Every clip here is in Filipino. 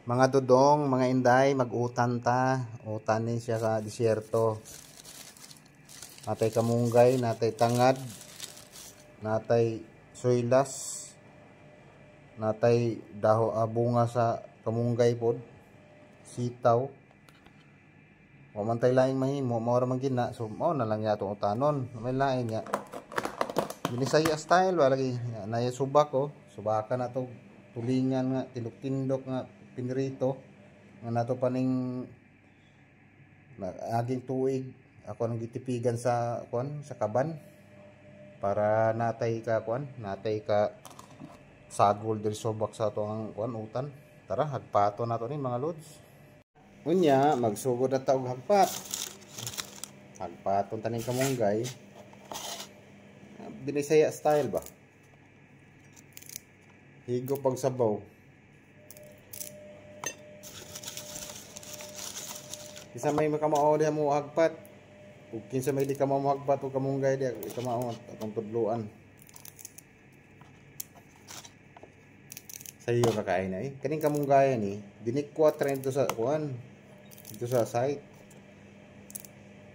Mga dudong, mga inday, mag-utan ta. Utanin siya sa disyerto. Natay kamunggay, natay tangad, natay soylas, natay bunga sa kamunggay pod, sitaw. O man tay laing mahimo, mao ra man gina. So mao na lang yato utanon. May lain nya. Binisaya style wala lagi. Naya subak ko. Subaka na to tulingan nga tilok-tindok nga pinrito. Nga nato paning aging tuig ako nang gitipigan sa sa kaban para natay ka natay ka sagol diri subak sa ato ang utan. Tara hagpato nato ni mga lods. Unya magsugod na ta og hagpat. Hagpaton taning kamunggay. Binisaya style ba? Higo pag sabaw. Isa may makamao diha mo hagpat. Ug kinsa may di ka mao hagpat og kamunggay diha, di ka mao atong tudloan. Sayo ka kain ay. Kaning kamunggay ni dinikwat ra dito sa dito sa site.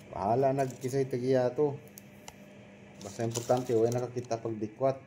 Bahala nagkisay tagiya to. Basta importante way nakakita pag dikwat.